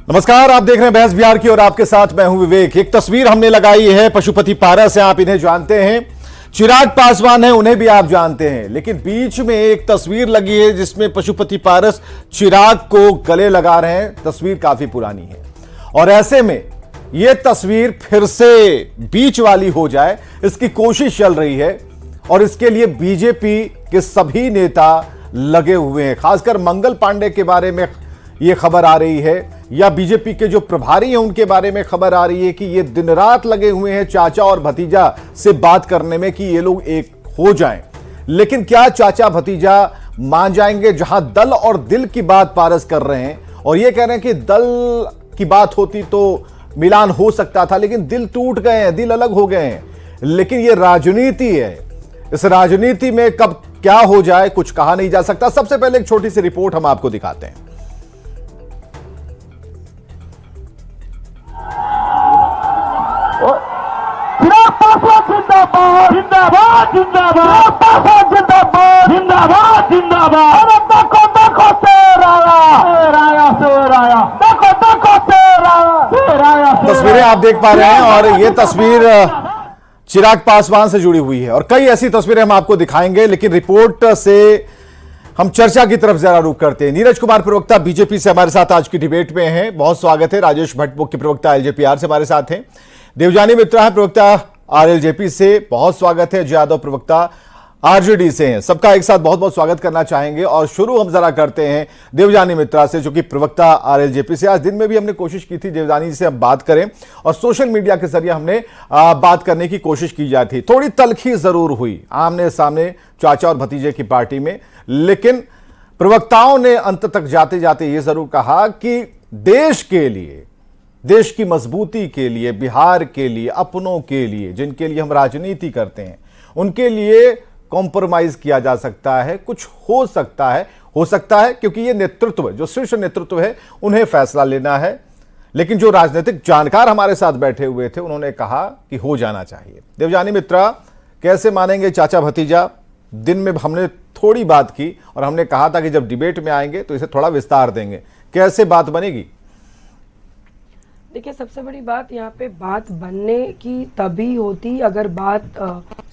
नमस्कार, आप देख रहे हैं बहस बिहार की और आपके साथ मैं हूं विवेक। एक तस्वीर हमने लगाई है पशुपति पारस से, आप इन्हें जानते हैं। चिराग पासवान है, उन्हें भी आप जानते हैं, लेकिन बीच में एक तस्वीर लगी है जिसमें पशुपति पारस चिराग को गले लगा रहे हैं। तस्वीर काफी पुरानी है और ऐसे में यह तस्वीर फिर से बीच वाली हो जाए, इसकी कोशिश चल रही है और इसके लिए बीजेपी के सभी नेता लगे हुए हैं। खासकर मंगल पांडे के बारे में यह खबर आ रही है या बीजेपी के जो प्रभारी हैं उनके बारे में खबर आ रही है कि ये दिन रात लगे हुए हैं चाचा और भतीजा से बात करने में कि ये लोग एक हो जाएं। लेकिन क्या चाचा भतीजा मान जाएंगे? जहां दल और दिल की बात पारस कर रहे हैं और ये कह रहे हैं कि दल की बात होती तो मिलान हो सकता था, लेकिन दिल टूट गए हैं, दिल अलग हो गए हैं। लेकिन ये राजनीति है, इस राजनीति में कब क्या हो जाए कुछ कहा नहीं जा सकता। सबसे पहले एक छोटी सी रिपोर्ट हम आपको दिखाते हैं। जिंदाबाद जिंदाबाद जिंदाबाद जिंदाबाद जिंदाबाद जिंदाबाद। देखो देखो शेर आया शेर आया, देखो देखो शेर आया। तस्वीरें आप देख पा रहे हैं और ये तस्वीर चिराग पासवान से जुड़ी हुई है और कई ऐसी तस्वीरें हम आपको दिखाएंगे। लेकिन रिपोर्ट से हम चर्चा की तरफ जरा रुख करते हैं। नीरज कुमार प्रवक्ता बीजेपी से हमारे साथ आज की डिबेट में हैं, बहुत स्वागत है। राजेश भट्ट मुख्य प्रवक्ता एलजेपीआर से हमारे साथ हैं। देवजानी मित्रा है प्रवक्ता आरएलजेपी से, बहुत स्वागत है। यादव प्रवक्ता आरजेडी से हैं, सबका एक साथ बहुत बहुत स्वागत करना चाहेंगे। और शुरू हम जरा करते हैं देवजानी मित्रा से, जो कि प्रवक्ता आरएलजेपी से। आज दिन में भी हमने कोशिश की थी देवजानी से हम बात करें और सोशल मीडिया के जरिए हमने बात करने की कोशिश की जाती थी। थोड़ी तलखी जरूर हुई आमने सामने चाचा और भतीजे की पार्टी में, लेकिन प्रवक्ताओं ने अंत तक जाते जाते ये जरूर कहा कि देश के लिए, देश की मजबूती के लिए, बिहार के लिए, अपनों के लिए, जिनके लिए हम राजनीति करते हैं, उनके लिए कॉम्प्रोमाइज किया जा सकता है, कुछ हो सकता है क्योंकि ये नेतृत्व, जो शीर्ष नेतृत्व है, उन्हें फैसला लेना है। लेकिन जो राजनीतिक जानकार हमारे साथ बैठे हुए थे उन्होंने कहा कि हो जाना चाहिए। देवजानी मित्रा, कैसे मानेंगे चाचा भतीजा? दिन में हमने थोड़ी बात की और हमने कहा था कि जब डिबेट में आएंगे तो इसे थोड़ा विस्तार देंगे, कैसे बात बनेगी? देखिए, सबसे बड़ी बात यहाँ पे बात बनने की तभी होती अगर बात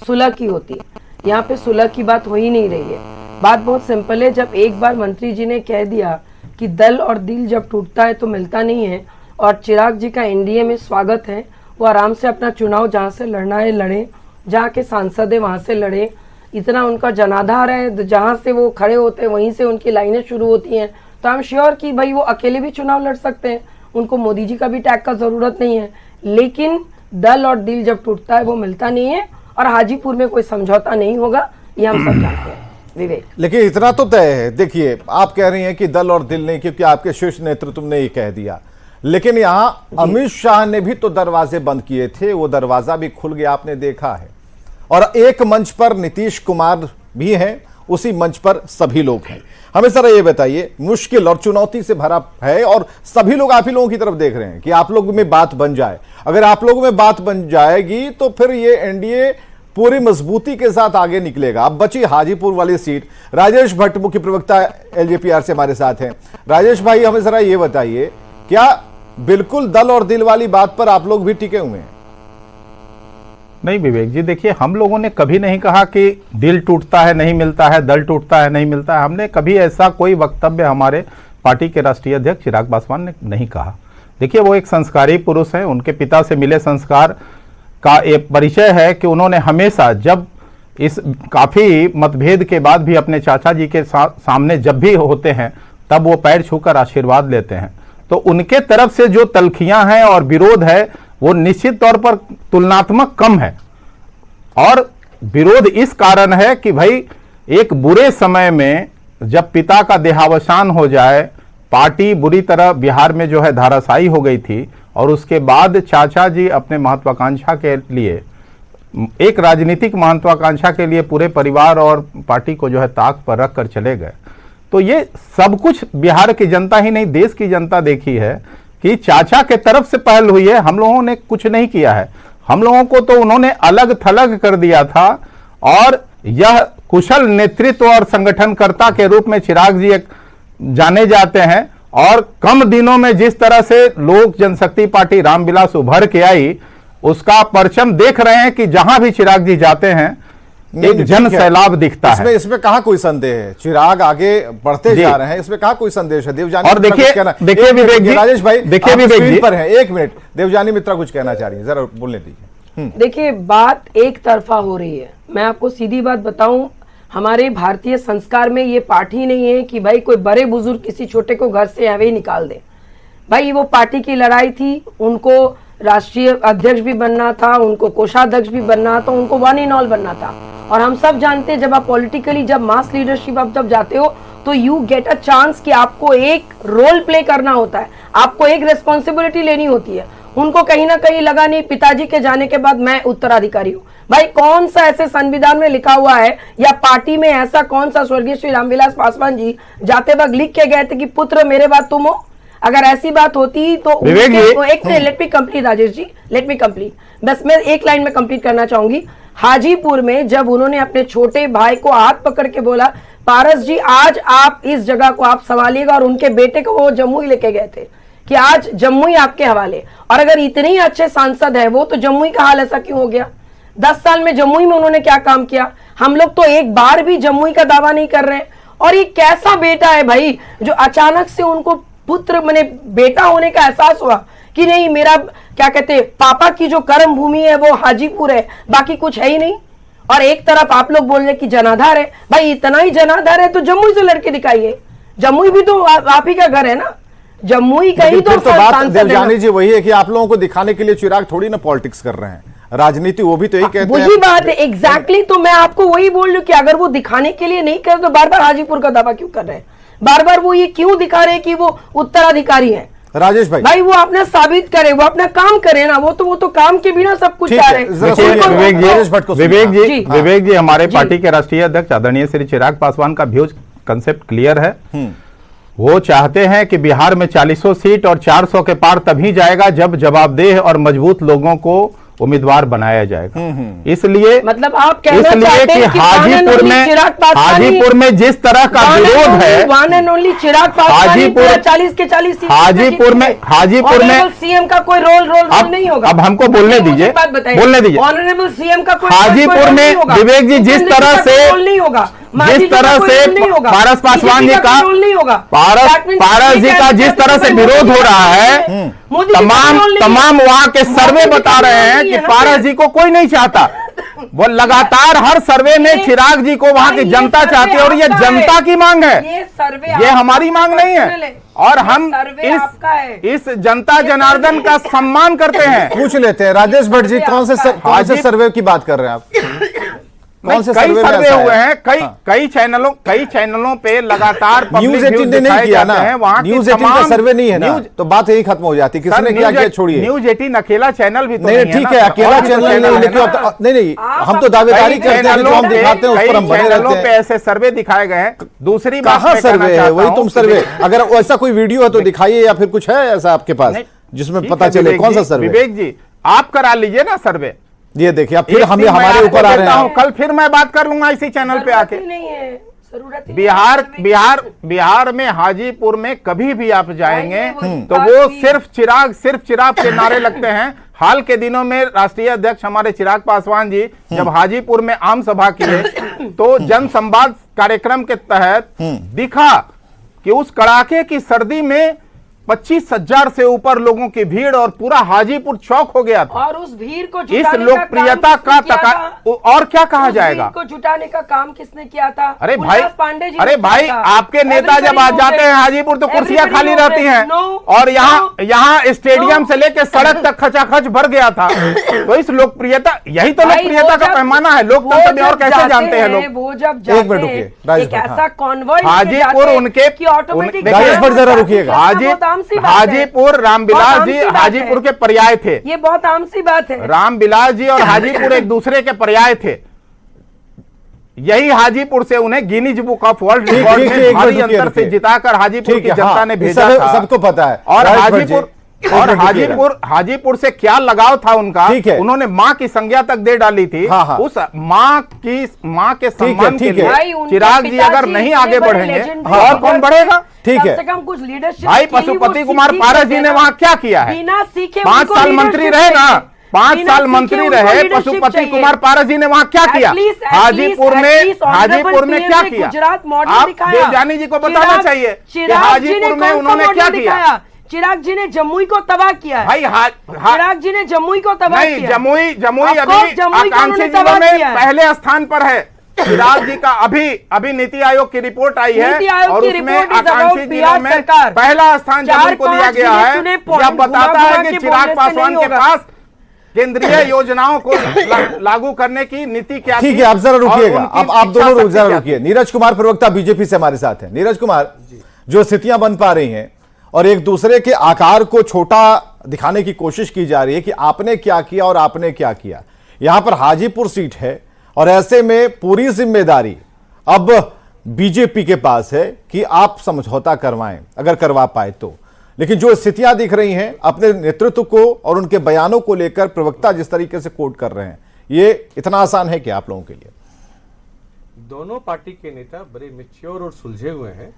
सुलह की होती। यहाँ पे सुलह की बात हो ही नहीं रही है। बात बहुत सिंपल है। जब एक बार मंत्री जी ने कह दिया कि दल और दिल जब टूटता है तो मिलता नहीं है, और चिराग जी का एनडीए में स्वागत है, वो आराम से अपना चुनाव जहाँ से लड़ना है लड़े, जहाँ के सांसद है वहाँ से लड़े। इतना उनका जनाधार है, जहाँ से वो खड़े होते हैं वहीं से उनकी लाइनें शुरू होती हैं। तो आई एम श्योर कि भाई वो अकेले भी चुनाव लड़ सकते हैं, उनको मोदी जी का भी टैग का जरूरत नहीं है। लेकिन दल और दिल जब टूटता है वो मिलता नहीं है, और हाजीपुर में कोई समझौता नहीं होगा, ये हम सब जानते हैं विवेक। लेकिन इतना तो तय है, देखिए आप कह रही हैं कि दल और दिल नहीं, क्योंकि आपके शीर्ष नेतृत्व ने ये कह दिया। लेकिन यहां अमित शाह ने भी तो दरवाजे बंद किए थे, वो दरवाजा भी खुल गया, आपने देखा है। और एक मंच पर नीतीश कुमार भी हैं, उसी मंच पर सभी लोग हैं। हमें सर ये बताइए, मुश्किल और चुनौती से भरा है और सभी लोग आप ही लोगों की तरफ देख रहे हैं कि आप लोगों में बात बन जाए। अगर आप लोगों में बात बन जाएगी तो फिर ये एनडीए पूरी मजबूती के साथ आगे निकलेगा। अब बची हाजीपुर वाली सीट। राजेश भट्ट मुख्य प्रवक्ता एलजेपीआर से हमारे साथ हैं। राजेश भाई, हमें जरा ये बताइए, क्या बिल्कुल दल और दिल वाली बात पर आप लोग भी टिके हुए हैं? नहीं विवेक जी, देखिए, हम लोगों ने कभी नहीं कहा कि दिल टूटता है नहीं मिलता है, दल टूटता है नहीं मिलता है। हमने कभी ऐसा कोई वक्तव्य हमारे पार्टी के राष्ट्रीय अध्यक्ष चिराग पासवान ने नहीं कहा। देखिए, वो एक संस्कारी पुरुष हैं, उनके पिता से मिले संस्कार का एक परिचय है कि उन्होंने हमेशा, जब इस काफ़ी मतभेद के बाद भी अपने चाचा जी के सामने जब भी होते हैं तब वो पैर छूकर आशीर्वाद लेते हैं। तो उनके तरफ से जो तलखियां हैं और विरोध है वो निश्चित तौर पर तुलनात्मक कम है। और विरोध इस कारण है कि भाई एक बुरे समय में जब पिता का देहावसान हो जाए, पार्टी बुरी तरह बिहार में जो है धाराशायी हो गई थी, और उसके बाद चाचा जी अपने महत्वाकांक्षा के लिए, एक राजनीतिक महत्वाकांक्षा के लिए पूरे परिवार और पार्टी को जो है ताक पर रख कर चले गए। तो ये सब कुछ बिहार की जनता ही नहीं, देश की जनता देखी है कि चाचा के तरफ से पहल हुई है, हम लोगों ने कुछ नहीं किया है। हम लोगों को तो उन्होंने अलग थलग कर दिया था, और यह कुशल नेतृत्व और संगठनकर्ता के रूप में चिराग जी एक जाने जाते हैं। और कम दिनों में जिस तरह से लोक जनशक्ति पार्टी रामविलास उभर के आई, उसका परचम देख रहे हैं कि जहां भी चिराग जी जाते हैं एक जन सैलाब दिखता है। इसमें कहां कोई संदेह है? चिराग आगे बढ़ते जा रहे हैं, इसमें कहां कोई संदेश है? देवजानी और देखिए विवेक जी, राजेश भाई देखिए विवेक जी पर है, एक मिनट, देवजानी मित्रा कुछ कहना चाह रही है, जरा बोलने दीजिए। देखिए, बात एक तरफा हो रही है। मैं आपको सीधी बात बताऊं, हमारे भारतीय संस्कार में ये पार्टी नहीं है कि भाई कोई बड़े बुजुर्ग किसी छोटे को घर से ऐसे ही निकाल दे। भाई वो पार्टी की लड़ाई थी, उनको राष्ट्रीय अध्यक्ष भी बनना था, उनको कोषाध्यक्ष भी बनना था, उनको वन इन ऑल बनना था। और हम सब जानते हैं, जब आप पॉलिटिकली, जब मास लीडरशिप आप जब जाते हो तो यू गेट अ चांस कि आपको एक रोल प्ले करना होता है, आपको एक रेस्पॉन्सिबिलिटी लेनी होती है। उनको कहीं ना कहीं लगा नहीं, पिताजी के जाने के बाद मैं उत्तराधिकारी हूँ। भाई कौन सा ऐसे संविधान में लिखा हुआ है या पार्टी में ऐसा कौन सा स्वर्गीय श्री रामविलास पासवान जी जाते वक्त लिख के गए थे कि पुत्र मेरे बाद तुम हो? अगर ऐसी बात होती तो एक let me complete Rajesh ji, let me complete, बस मैं एक लाइन में कंप्लीट करना चाहूंगी। हाजीपुर में जब उन्होंने अपने छोटे भाई को हाथ पकड़ के बोला, पारस जी आज आप इस जगह को आप संभालिएगा, और उनके बेटे को वो जम्मू ही लेके गए थे कि आज जम्मू ही आपके हवाले। और अगर इतने ही अच्छे सांसद है वो, तो जम्मू ही का हाल ऐसा क्यों हो गया? 10 साल में जम्मू में उन्होंने क्या काम किया? हम लोग तो एक बार भी जम्मू का दावा नहीं कर रहे हैं। और ये कैसा बेटा है भाई जो अचानक से उनको पुत्र माने बेटा होने का एहसास हुआ कि नहीं, मेरा क्या कहते हैं, पापा की जो कर्म भूमि है वो हाजीपुर है, बाकी कुछ है ही नहीं। और एक तरफ आप लोग बोल रहे कि जनाधार है। भाई इतना ही जनाधार है तो जम्मू से लड़के दिखाइए, जम्मू भी तो आप ही का घर है ना, जम्मू ही कहीं तो बात देवजानी जी वही है कि आप लोगों को दिखाने के लिए चिराग थोड़ी ना पॉलिटिक्स कर रहे हैं, राजनीति वो भी तो यही कहते हैं। वही बात है, एग्जैक्टली। तो मैं आपको वही बोल रही हूँ कि अगर वो दिखाने के लिए नहीं कर तो बार बार हाजीपुर का दावा क्यों कर रहे हैं? बार बार वो ये क्यों दिखा रहे हैं कि वो उत्तराधिकारी हैं? राजेश भाई वो अपना साबित करे, वो अपना काम करे ना, वो तो काम के बिना सब कुछ कर रहे हैं। विवेक जी हमारे पार्टी के राष्ट्रीय अध्यक्ष आदरणीय श्री चिराग पासवान का व्यूज कंसेप्ट क्लियर है। वो चाहते हैं कि बिहार में 40 सीट और 400 के पार तभी जाएगा जब जवाबदेह और मजबूत लोगों को उम्मीदवार बनाया जाएगा। इसलिए मतलब आप कहना चाहते हैं कि हाजीपुर में जिस तरह का विरोध है, one and only Chirag Paswan 40 के 40 सीट हाजीपुर में सीएम का कोई रोल नहीं होगा। अब हमको बोलने दीजिए, ऑनरेबल सीएम का कोई हाजीपुर में विवेक जी जिस तरह से पारस पासवान जी का पारस जी का जिस तरह से विरोध हो रहा है, तमाम वहां के सर्वे बता रहे हैं कि पारस जी को कोई नहीं चाहता। वो लगातार हर सर्वे में चिराग जी को वहां की जनता चाहती है, और ये जनता की मांग है, ये हमारी मांग नहीं है। और हम इस जनता जनार्दन का सम्मान करते हैं। पूछ लेते हैं राजेश भट्ट जी, कौन से सर्वे की बात कर रहे हैं आप? कई सर्वे हुए हैं, कई चैनलों पे लगातार न्यूज़ 18 ने नहीं किया ना, न्यूज़ 18 का सर्वे नहीं है ना, तो बात यही खत्म हो जाती। किसने क्या किया छोड़िए, न्यूज़ 18 अकेला चैनल भी तो नहीं, ठीक है अकेला चैनल नहीं, हम तो दावेदारी करते हैं, जो हम दिखाते हैं उस पर हम बने रहते हैं। पे ऐसे सर्वे दिखाए गए हैं। दूसरी कहां सर्वे है? वही तुम सर्वे, अगर ऐसा कोई वीडियो है तो दिखाइए, या फिर कुछ है ऐसा आपके पास जिसमें पता चले कौन सा सर्वे? विवेक जी आप करा लीजिए ना सर्वे। ये देखिए, अब फिर हमें हमारे ऊपर आ रहे हैं। कल फिर मैं बात कर लूंगा इसी चैनल पे आके। बिहार में हाजीपुर में कभी भी आप जाएंगे तो वो सिर्फ चिराग के नारे लगते हैं। हाल के दिनों में राष्ट्रीय अध्यक्ष हमारे चिराग पासवान जी जब हाजीपुर में आम सभा किए तो जन संवाद कार्यक्रम के तहत दिखा कि उस कड़ाके की सर्दी में 25,000 से ऊपर लोगों की भीड़ और पूरा हाजीपुर चौक हो गया था। और उस भीड़ को इस लोकप्रियता का और क्या कहा जाएगा? को जुटाने का काम किसने किया था? अरे भाई आपके नेता जब आ जाते हैं हाजीपुर तो कुर्सियां खाली रहती हैं, और यहाँ स्टेडियम से लेकर सड़क तक खचाखच भर गया था। तो इस लोकप्रियता, यही तो लोकप्रियता का पैमाना है। लोकतंत्र में और कैसे जानते हैं लोग? वो जब जाते हैं एक ऐसा कॉन्वॉय हाजीपुर उनके जरा रुकिएगा, हाजीपुर रामविलास जी हाजीपुर के पर्याय थे। ये बहुत आम सी बात है। रामविलास जी और हाजीपुर एक दूसरे के पर्याय थे। यही हाजीपुर से उन्हें Guinness book of world record में भारी अंतर से जिताकर हाजीपुर की जनता ने भेजा था। सबको पता है। और और हाजीपुर से क्या लगाव था उनका, ठीक है। उन्होंने माँ की संज्ञा तक दे डाली थी। हाँ, हाँ। उस माँ के सम्मान के ठीक है। लिए चिराग जी अगर नहीं आगे बढ़ेंगे और कौन बढ़ेगा? ठीक है। कम से कम कुछ लीडरशिप भाई पशुपति कुमार पारस जी ने वहां क्या किया है? बिना सीखे 5 साल मंत्री रहे ना, 5 साल मंत्री रहे पशुपति कुमार पारस जी ने वहां क्या किया? हाजीपुर में क्या किया? आप देवजानी जी को बताना चाहिए कि हाजीपुर में उन्होंने क्या किया। चिराग जी ने जमुई को तबाह किया है भाई चिराग जी ने जमुई को तबाह नहीं, किया। जमुई अभी आकांक्षी जिलों में पहले स्थान पर है। चिराग जी का अभी नीति आयोग की रिपोर्ट आई है और उसमें आकांक्षी जिलों में पहला स्थान जमुई को दिया गया है। यह बताता है कि चिराग पासवान के पास केंद्रीय योजनाओं को लागू करने की नीति क्या थी। ठीक है, आप जरा रुकिएगा, अब आप दोनों जरा रुकिए। नीरज कुमार प्रवक्ता बीजेपी से हमारे साथ हैं। नीरज कुमार, जो स्थितियां बन पा रही हैं और एक दूसरे के आकार को छोटा दिखाने की कोशिश की जा रही है कि आपने क्या किया और आपने क्या किया। यहां पर हाजीपुर सीट है और ऐसे में पूरी जिम्मेदारी अब बीजेपी के पास है कि आप समझौता करवाएं, अगर करवा पाए तो। लेकिन जो स्थितियां दिख रही हैं अपने नेतृत्व को और उनके बयानों को लेकर प्रवक्ता जिस तरीके से कोट कर रहे हैं, ये इतना आसान है क्या आप लोगों के लिए? दोनों पार्टी के नेता बड़े मैच्योर और सुलझे हुए हैं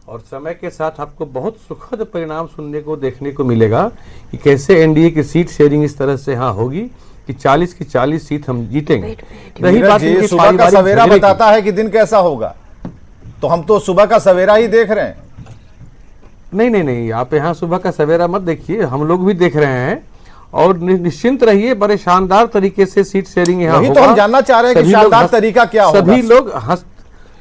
और समय के साथ आपको बहुत सुखद परिणाम सुनने को देखने को मिलेगा कि कैसे एनडीए की सीट शेयरिंग इस तरह से होगी कि 40 की 40 सीट हम जीतेंगे। रही बात इनके सुबह का पारिवारिक सवेरा झगड़े की, बताता है कि दिन कैसा होगा, तो हम तो सुबह का सवेरा ही देख रहे हैं। नहीं, आप यहाँ सुबह का सवेरा मत देखिए, हम लोग भी देख रहे हैं और निश्चिंत रहिए, बड़े शानदार तरीके से सीट शेयरिंग यहाँ वही तो हम जानना चाह रहे हैं कि शानदार तरीका क्या होगा।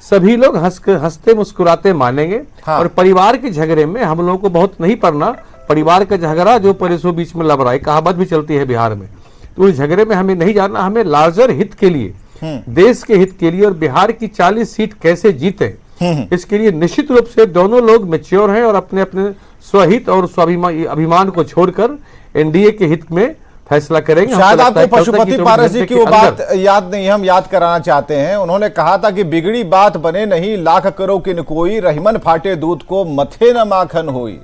सभी लोग हंसते मुस्कुराते मानेंगे। हाँ। और परिवार के झगड़े में हम लोगों को बहुत नहीं पड़ना। परिवार का झगड़ा जो परेशों बीच में लड़ रहा है, कहावत भी चलती है बिहार में, तो उस झगड़े में हमें नहीं जाना। हमें लार्जर हित के लिए, देश के हित के लिए और बिहार की 40 सीट कैसे जीते, इसके लिए निश्चित रूप से दोनों लोग मैच्योर हैं और अपने अपने स्वहित और स्वाभिमान को छोड़कर एनडीए के हित में फैसला करेंगे। शायद आपको पशुपति पारस जी की वो बात याद नहीं, हम याद कराना चाहते हैं। उन्होंने कहा था कि बिगड़ी बात बने नहीं, लाख करो किन कोई, रहीमन फाटे दूध को मथे न माखन होई।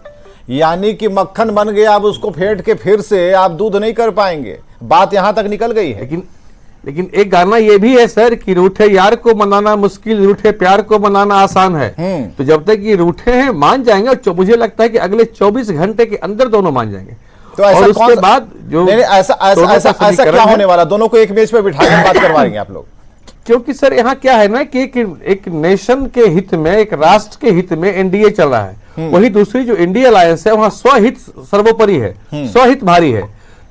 यानी कि मक्खन बन गया, अब उसको फेंट के फिर से आप दूध नहीं कर पाएंगे। बात यहां तक निकल गई है। लेकिन एक गाना ये भी है सर कि रूठे यार को मनाना मुश्किल, रूठे प्यार को मनाना आसान है। तो जब तक ये रूठे हैं मान जाएंगे और मुझे लगता है कि अगले 24 घंटे के अंदर दोनों मान जाएंगे। तो ऐसा और उसके बाद जो ऐसा क्या होने वाला? दोनों को एक मेज पे बिठाकर बात करवाएंगे आप लोग? क्योंकि सर यहाँ क्या है ना कि एक नेशन के हित में, एक राष्ट्र के हित में एनडीए चल रहा है। वही दूसरी जो इंडिया अलायंस है वहां स्वहित सर्वोपरि है, स्वहित भारी है।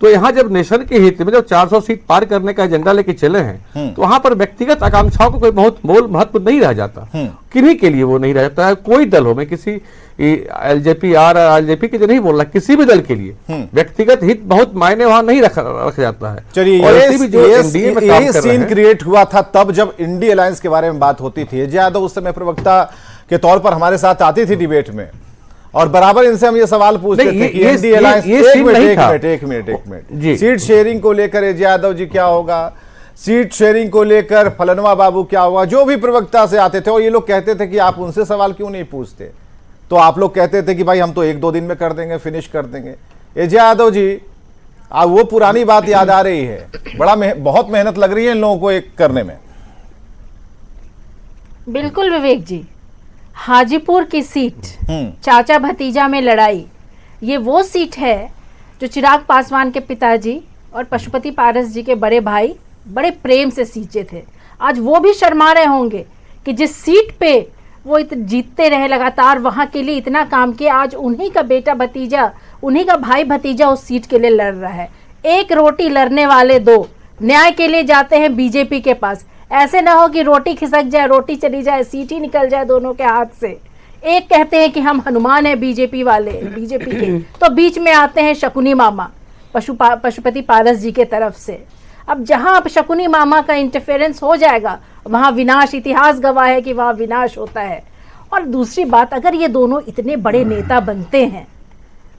तो यहाँ जब नेशन के हित में जब 400 सीट पार करने का एजेंडा लेके चले हैं, तो वहां पर व्यक्तिगत आकांक्षाओं को कोई बहुत मोल महत्व नहीं रह जाता। किन्हीं के लिए वो नहीं रह जाता है। कोई दल हो, मैं किसी एलजेपी एलजेपी के लिए नहीं बोल रहा, किसी भी दल के लिए व्यक्तिगत हित बहुत मायने वहां नहीं रख जाता है। चलिए, यही सीन क्रिएट हुआ था तब जब इंडिया अलायंस के बारे में बात होती थी। यादव उस समय प्रवक्ता के तौर पर हमारे साथ आती थी डिबेट में और बराबर इनसे हम ये सवाल पूछते थे कि इंडिया अलायंस, एक मिनट, सीट शेयरिंग को लेकर यादव जी क्या होगा, सीट शेयरिंग को लेकर फलनवा बाबू क्या होगा, जो भी प्रवक्ता से आते थे और ये लोग कहते थे कि आप उनसे सवाल क्यों नहीं पूछते, तो आप लोग कहते थे कि भाई हम तो 1-2 दिन में कर देंगे, फिनिश कर देंगे। यादव जी, अब वो पुरानी बात याद आ रही है, बहुत मेहनत लग रही है इन लोगों को एक करने में। बिल्कुल विवेक जी, हाजीपुर की सीट चाचा भतीजा में लड़ाई, ये वो सीट है जो चिराग पासवान के पिताजी और पशुपति पारस जी के बड़े भाई बड़े प्रेम से सींचे थे। आज वो भी शर्मा रहे होंगे कि जिस सीट पे वो जीतते रहे लगातार, वहां के लिए इतना काम किया, आज उन्हीं का बेटा भतीजा, उन्हीं का भाई भतीजा उस सीट के लिए लड़ रहा है। एक रोटी लड़ने वाले दो न्याय के लिए जाते हैं बीजेपी के पास। ऐसे ना हो कि रोटी खिसक जाए, रोटी चली जाए, सीट ही निकल जाए दोनों के हाथ से। एक कहते हैं कि हम हनुमान हैं बीजेपी वाले, बीजेपी के, तो बीच में आते हैं शकुनी मामा पशुपति पारस जी के तरफ से। अब जहां अब शकुनी मामा का इंटरफेरेंस हो जाएगा, वहां विनाश, इतिहास गवाह है कि वहां विनाश होता है। और दूसरी बात, अगर ये दोनों इतने बड़े नेता बनते हैं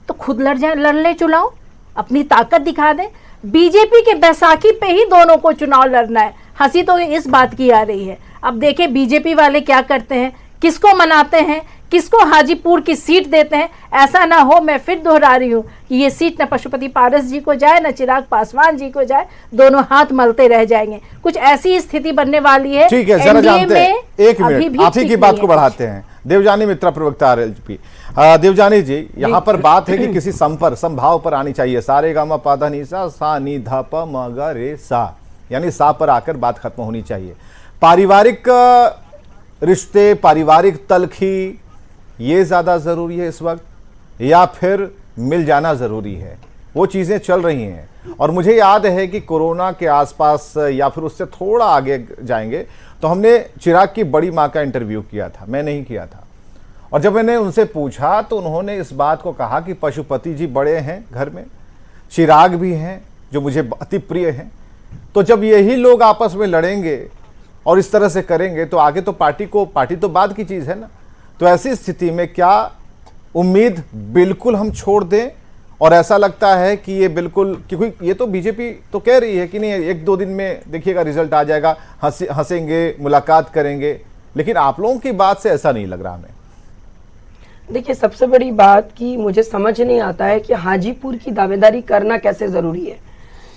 तो खुद लड़ ले चुनाव, अपनी ताकत दिखा दें। बीजेपी के बैसाखी पे ही दोनों को चुनाव लड़ना है। हंसी तो इस बात की आ रही है। अब देखें बीजेपी वाले क्या करते हैं, किसको मनाते हैं, किसको हाजीपुर की सीट देते हैं। ऐसा ना हो, मैं फिर दोहरा रही हूँ कि ये सीट न पशुपति पारस जी को जाए न चिराग पासवान जी को जाए, दोनों हाथ मलते रह जाएंगे। कुछ ऐसी स्थिति बनने वाली है। ठीक है, जरा जानते हैं, एक अभी मिनट भी आप ही की ठीक बात नहीं को है। बढ़ाते हैं। देवजानी मित्रा, प्रवक्ता आरएलपी। देवजानी जी, यहाँ पर बात है कि किसी संभाव पर आनी चाहिए। सारे गामा पाधा नी सा नी धा प म ग रे सा, यानी सा पर आकर बात खत्म होनी चाहिए। पारिवारिक रिश्ते, पारिवारिक तलखी, ये ज्यादा जरूरी है इस वक्त, या फिर मिल जाना जरूरी है? वो चीजें चल रही हैं। और मुझे याद है कि कोरोना के आसपास या फिर उससे थोड़ा आगे जाएंगे तो हमने चिराग की बड़ी माँ का इंटरव्यू किया था, मैं नहीं किया था। और जब मैंने उनसे पूछा तो उन्होंने इस बात को कहा कि पशुपति जी बड़े हैं घर में, चिराग भी हैं जो मुझे अति प्रिय हैं, तो जब यही लोग आपस में लड़ेंगे और इस तरह से करेंगे तो आगे तो पार्टी तो बाद की चीज है ना। तो ऐसी स्थिति में क्या उम्मीद बिल्कुल हम छोड़ दें? और ऐसा लगता है कि ये बिल्कुल, क्योंकि ये तो बीजेपी तो कह रही है कि नहीं 1-2 दिन में देखिएगा रिजल्ट आ जाएगा, हंसेंगे, मुलाकात करेंगे, लेकिन आप लोगों की बात से ऐसा नहीं लग रहा हमें। देखिए, सबसे बड़ी बात कि मुझे समझ नहीं आता है कि हाजीपुर की दावेदारी करना कैसे जरूरी है,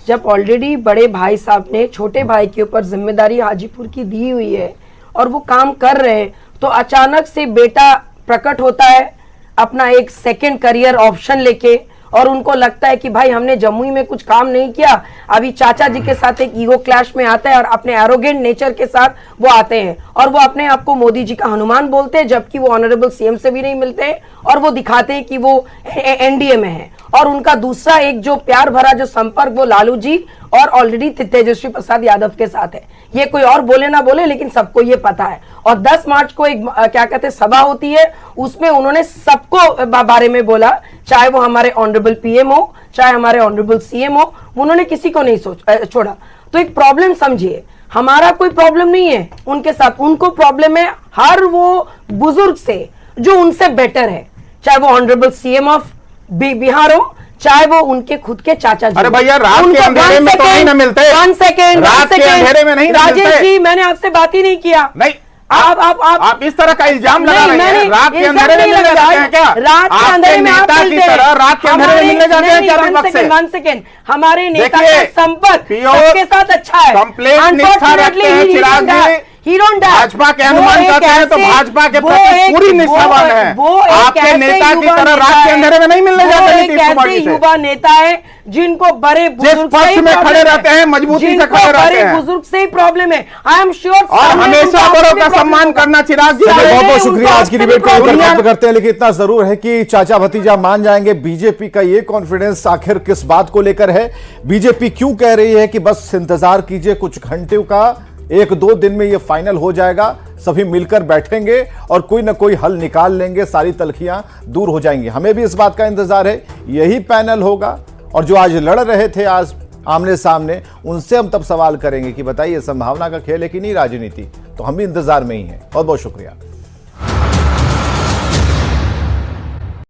जब ऑलरेडी बड़े भाई साहब ने छोटे भाई के ऊपर जिम्मेदारी हाजीपुर की दी हुई है और वो काम कर रहे हैं। तो अचानक से बेटा प्रकट होता है अपना एक सेकंड करियर ऑप्शन लेके, और उनको लगता है कि भाई हमने जमुई में कुछ काम नहीं किया, अभी चाचा जी के साथ एक ईगो क्लैश में आता है और अपने एरोगेंट नेचर के साथ वो आते हैं और वो अपने आप को मोदी जी का हनुमान बोलते हैं, जबकि वो ऑनरेबल सीएम से भी नहीं मिलते हैं और वो दिखाते हैं कि वो एनडीए में है। और उनका दूसरा एक जो प्यार भरा जो संपर्क वो लालू जी और ऑलरेडी तेजस्वी प्रसाद यादव के साथ है। ये कोई और बोले ना बोले, लेकिन सबको ये पता है। और 10 मार्च को एक क्या कहते हैं सभा होती है, उसमें उन्होंने सबको बारे में बोला, चाहे वो हमारे ऑनरेबल पीएम हो, चाहे हमारे ऑनरेबल सीएम हो, उन्होंने किसी को नहीं छोड़ा। तो एक प्रॉब्लम समझिए, हमारा कोई प्रॉब्लम नहीं है उनके साथ, उनको प्रॉब्लम है हर वो बुजुर्ग से जो उनसे बेटर है, चाहे वो ऑनरेबल सीएम ऑफ बिहार हो, चाहे वो उनके खुद के चाचा जी। अरे भैया, रात के अंधेरे में तो नहीं ना मिलते। 1 सेकेंड, रात के अंधेरे में नहीं ना मिलते। राजेश जी, मैंने आपसे बात ही नहीं किया। नहीं, आप इस तरह का इल्जाम लगा रहे हैं। रात के इल्जाम अंधेरे में नहीं मिलने लगा जाते रहा हैं क्या? रात के अंधेरे में आप नेता की मिलते हैं। तरह रात के अंधेरे में मिलने जाते हैं क्या? नहीं, विपक्ष से 1 सेकेंड, हमारे नेता देखिए, का संपर्क प्योर सबके साथ अच्छा है। कंप्लीट निष्ठा रखते हैं चिराग जी। भाजपा के हनुमान कहते हैं तो भाजपा के प्रति पूरी निष्ठावान है। आपके नेता की तरह रात के अंधेरे में नहीं मिलने जाते नीतीश कुमार जी से। युवा नेता है जिनको बड़े बुजुर्ग पक्ष से में खड़े रहते हैं, मजबूती से खड़े रहते हैं। बड़े बुजुर्ग से ही प्रॉब्लम है। I am sure. और हमेशा बड़ों का सम्मान करना चिराग जी। बहुत बहुत शुक्रिया। आज की डिबेट को खत्म करते हैं, लेकिन इतना जरूर है कि चाचा भतीजा मान जाएंगे। बीजेपी का ये कॉन्फिडेंस आखिर किस बात को लेकर है? बीजेपी क्यों कह रही है कि बस इंतजार कीजिए कुछ घंटे का, 1-2 दिन में ये फाइनल हो जाएगा, सभी मिलकर बैठेंगे और कोई ना कोई हल निकाल लेंगे, सारी तलखियां दूर हो जाएंगी। हमें भी इस बात का इंतजार है, यही पैनल होगा। और जो आज लड़ रहे थे आज आमने सामने, उनसे हम तब सवाल करेंगे कि बताइए संभावना का खेल है कि नहीं राजनीति। तो हम भी इंतजार में ही हैं। बहुत बहुत शुक्रिया।